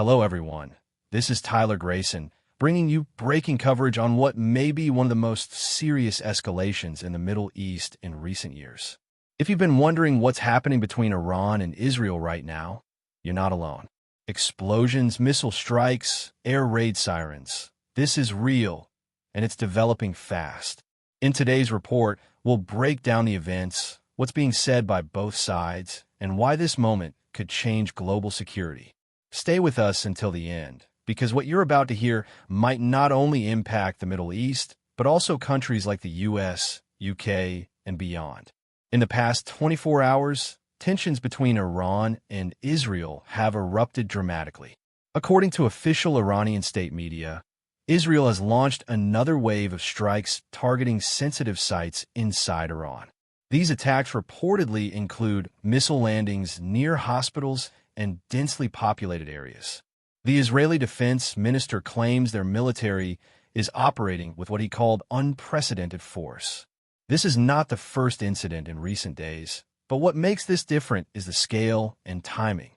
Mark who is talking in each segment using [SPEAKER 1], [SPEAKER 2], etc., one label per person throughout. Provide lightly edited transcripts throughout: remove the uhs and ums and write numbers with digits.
[SPEAKER 1] Hello, everyone. This is Grayson, bringing you breaking coverage on what may be one of the most serious escalations in the Middle East in recent years. If you've been wondering what's happening between Iran and Israel right now, you're not alone. Explosions, missile strikes, air raid sirens. This is real, and it's developing fast. In today's report, we'll break down the events, what's being said by both sides, and why this moment could change global security. Stay with us until the end, because what you're about to hear might not only impact the Middle East, but also countries like the US, UK, and beyond. In the past 24 hours, tensions between Iran and Israel have erupted dramatically. According to official Iranian state media, Israel has launched another wave of strikes targeting sensitive sites inside Iran. These attacks reportedly include missile landings near hospitals and densely populated areas. The Israeli defense minister claims their military is operating with what he called unprecedented force. This is not the first incident in recent days, but what makes this different is the scale and timing.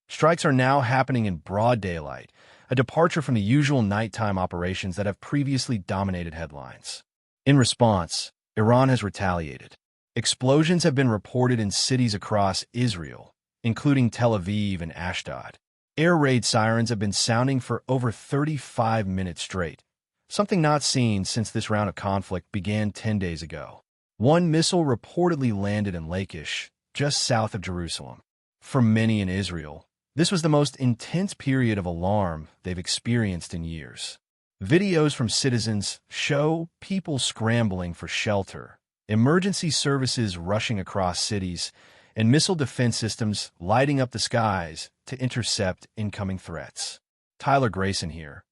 [SPEAKER 1] Strikes are now happening in broad daylight, a departure from the usual nighttime operations that have previously dominated headlines. In response, Iran has retaliated. Explosions have been reported in cities across Israel, including Tel Aviv and Ashdod. Air raid sirens have been sounding for over 35 minutes straight, something not seen since this round of conflict began 10 days ago. One missile reportedly landed in Lachish, just south of Jerusalem. For many in Israel, this was the most intense period of alarm they've experienced in years. Videos from citizens show people scrambling for shelter, emergency services rushing across cities, and missile defense systems lighting up the skies to intercept incoming threats. Grayson here.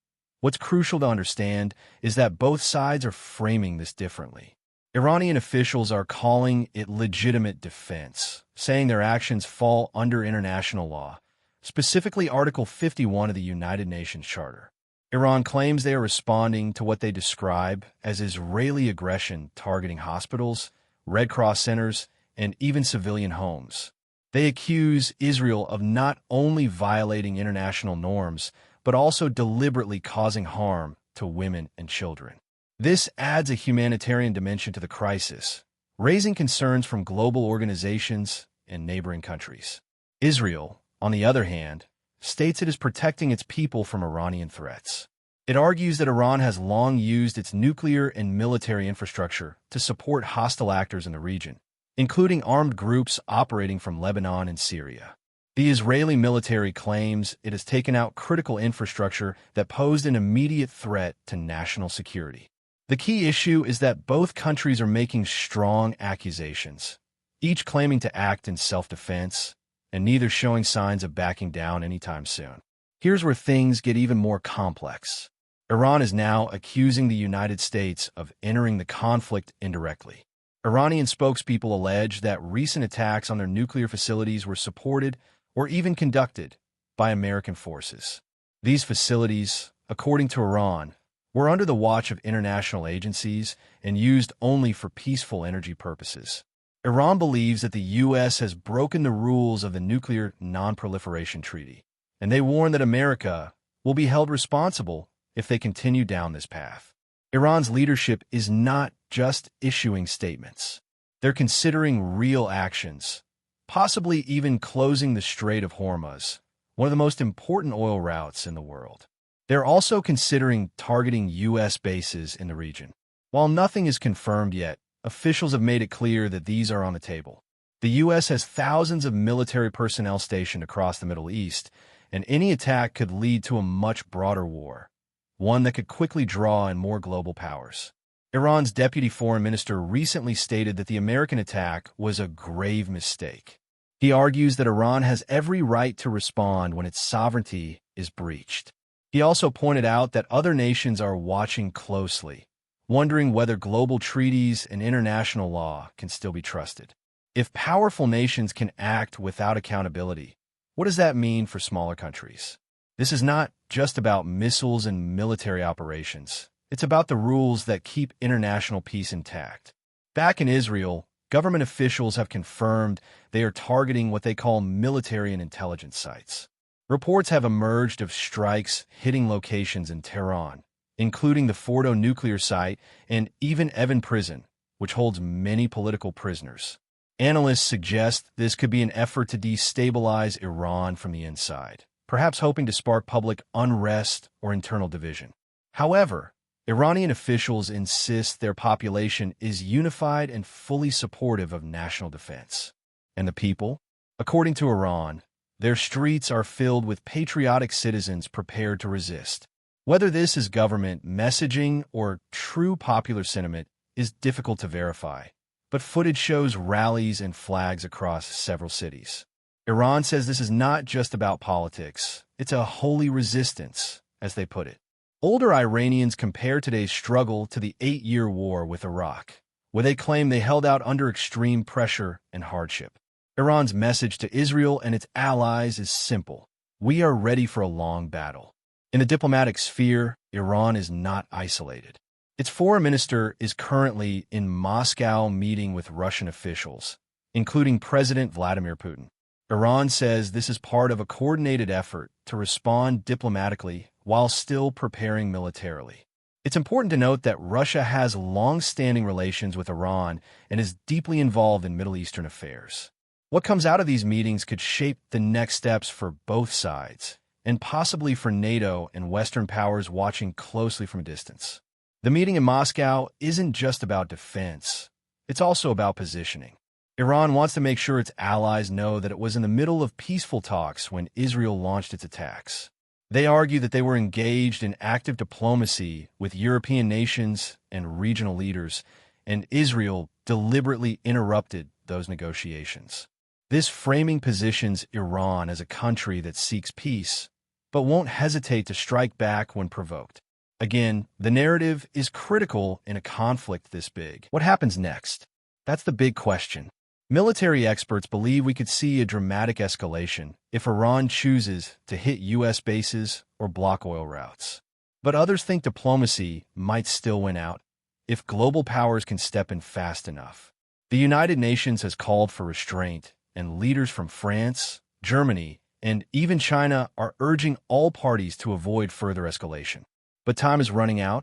[SPEAKER 1] What's crucial to understand is that both sides are framing this differently. Iranian officials are calling it legitimate defense, saying their actions fall under international law, specifically Article 51 of the United Nations Charter. Iran claims they are responding to what they describe as Israeli aggression targeting hospitals, Red Cross centers, and even civilian homes. They accuse Israel of not only violating international norms, but also deliberately causing harm to women and children. This adds a humanitarian dimension to the crisis, raising concerns from global organizations and neighboring countries. Israel, on the other hand, states it is protecting its people from Iranian threats. It argues that Iran has long used its nuclear and military infrastructure to support hostile actors in the region, including armed groups operating from Lebanon and Syria. The Israeli military claims it has taken out critical infrastructure that posed an immediate threat to national security. The key issue is that both countries are making strong accusations, each claiming to act in self-defense, and neither showing signs of backing down anytime soon. Here's where things get even more complex. Iran is now accusing the United States of entering the conflict indirectly. Iranian spokespeople allege that recent attacks on their nuclear facilities were supported or even conducted by American forces. These facilities, according to Iran, were under the watch of international agencies and used only for peaceful energy purposes. Iran believes that the U.S. has broken the rules of the Nuclear Non-Proliferation Treaty, and they warn that America will be held responsible if they continue down this path. Iran's leadership is not just issuing statements. They're considering real actions, possibly even closing the Strait of Hormuz, one of the most important oil routes in the world. They're also considering targeting U.S. bases in the region. While nothing is confirmed yet, officials have made it clear that these are on the table. The U.S. has thousands of military personnel stationed across the Middle East, and any attack could lead to a much broader war, one that could quickly draw in more global powers. Iran's deputy foreign minister recently stated that the American attack was a grave mistake. He argues that Iran has every right to respond when its sovereignty is breached. He also pointed out that other nations are watching closely, wondering whether global treaties and international law can still be trusted. If powerful nations can act without accountability, what does that mean for smaller countries? This is not just about missiles and military operations. It's about the rules that keep international peace intact. Back in Israel, government officials have confirmed they are targeting what they call military and intelligence sites. Reports have emerged of strikes hitting locations in Tehran, including the Fordo nuclear site and even Evin prison, which holds many political prisoners. Analysts suggest this could be an effort to destabilize Iran from the inside, perhaps hoping to spark public unrest or internal division. However, Iranian officials insist their population is unified and fully supportive of national defense. And the people? According to Iran, their streets are filled with patriotic citizens prepared to resist. Whether this is government messaging or true popular sentiment is difficult to verify, but footage shows rallies and flags across several cities. Iran says this is not just about politics, it's a holy resistance, as they put it. Older Iranians compare today's struggle to the 8-year war with Iraq, where they claim they held out under extreme pressure and hardship. Iran's message to Israel and its allies is simple: we are ready for a long battle. In the diplomatic sphere, Iran is not isolated. Its foreign minister is currently in Moscow meeting with Russian officials, including President Vladimir Putin. Iran says this is part of a coordinated effort to respond diplomatically while still preparing militarily. It's important to note that Russia has long-standing relations with Iran and is deeply involved in Middle Eastern affairs. What comes out of these meetings could shape the next steps for both sides, and possibly for NATO and Western powers watching closely from a distance. The meeting in Moscow isn't just about defense, it's also about positioning. Iran wants to make sure its allies know that it was in the middle of peaceful talks when Israel launched its attacks. They argue that they were engaged in active diplomacy with European nations and regional leaders, and Israel deliberately interrupted those negotiations. This framing positions Iran as a country that seeks peace, but won't hesitate to strike back when provoked. Again, the narrative is critical in a conflict this big. What happens next? That's the big question. Military experts believe we could see a dramatic escalation if Iran chooses to hit U.S. bases or block oil routes. But others think diplomacy might still win out if global powers can step in fast enough. The United Nations has called for restraint, and leaders from France, Germany, and even China are urging all parties to avoid further escalation. But time is running out,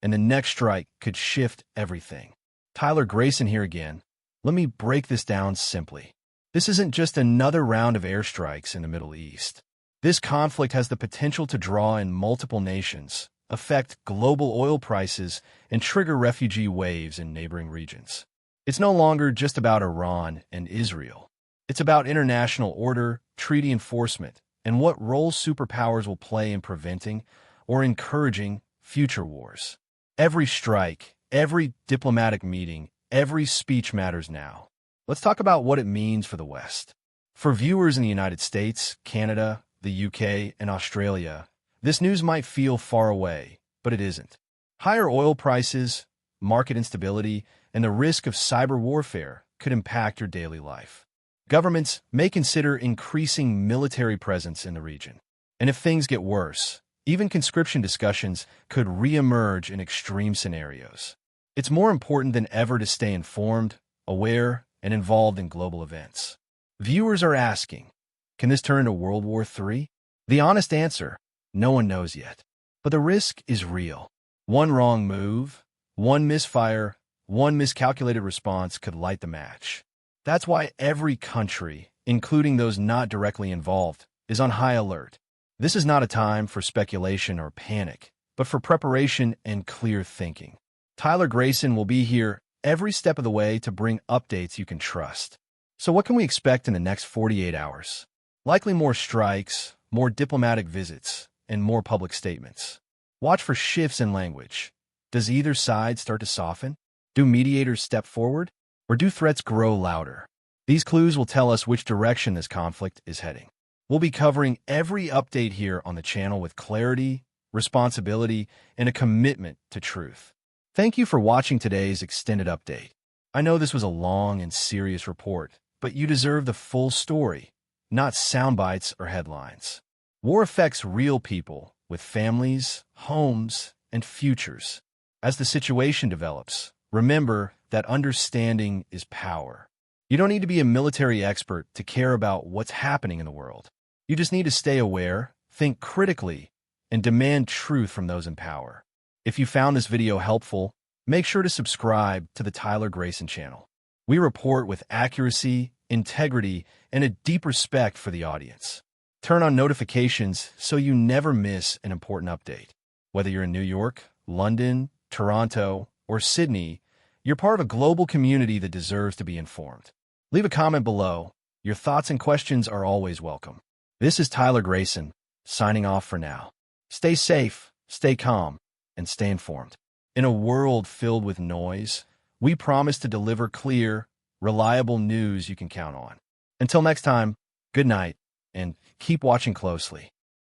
[SPEAKER 1] and the next strike could shift everything. Tyler Grayson here again. Let me break this down simply. This isn't just another round of airstrikes in the Middle East. This conflict has the potential to draw in multiple nations, affect global oil prices, and trigger refugee waves in neighboring regions. It's no longer just about Iran and Israel. It's about international order, treaty enforcement, and what role superpowers will play in preventing or encouraging future wars. Every strike, every diplomatic meeting, every speech matters now. Let's talk about what it means for the West. For viewers in the United States, Canada, the UK, and Australia, this news might feel far away, but it isn't. Higher oil prices, market instability, and the risk of cyber warfare could impact your daily life. Governments may consider increasing military presence in the region. And if things get worse, even conscription discussions could re-emerge in extreme scenarios. It's more important than ever to stay informed, aware, and involved in global events. Viewers are asking, can this turn into World War III? The honest answer, no one knows yet. But the risk is real. One wrong move, one misfire, one miscalculated response could light the match. That's why every country, including those not directly involved, is on high alert. This is not a time for speculation or panic, but for preparation and clear thinking. Tyler Grayson will be here every step of the way to bring updates you can trust. So what can we expect in the next 48 hours? Likely more strikes, more diplomatic visits, and more public statements. Watch for shifts in language. Does either side start to soften? Do mediators step forward? Or do threats grow louder? These clues will tell us which direction this conflict is heading. We'll be covering every update here on the channel with clarity, responsibility, and a commitment to truth. Thank you for watching today's extended update. I know this was a long and serious report, but you deserve the full story, not sound bites or headlines. War affects real people with families, homes, and futures. As the situation develops, remember that understanding is power. You don't need to be a military expert to care about what's happening in the world. You just need to stay aware, think critically, and demand truth from those in power. If you found this video helpful, make sure to subscribe to the Tyler Grayson channel. We report with accuracy, integrity, and a deep respect for the audience. Turn on notifications so you never miss an important update. Whether you're in New York, London, Toronto, or Sydney, you're part of a global community that deserves to be informed. Leave a comment below. Your thoughts and questions are always welcome. This is Tyler Grayson, signing off for now. Stay safe, stay calm, and stay informed. In a world filled with noise, we promise to deliver clear, reliable news you can count on. Until next time, good night, and keep watching closely.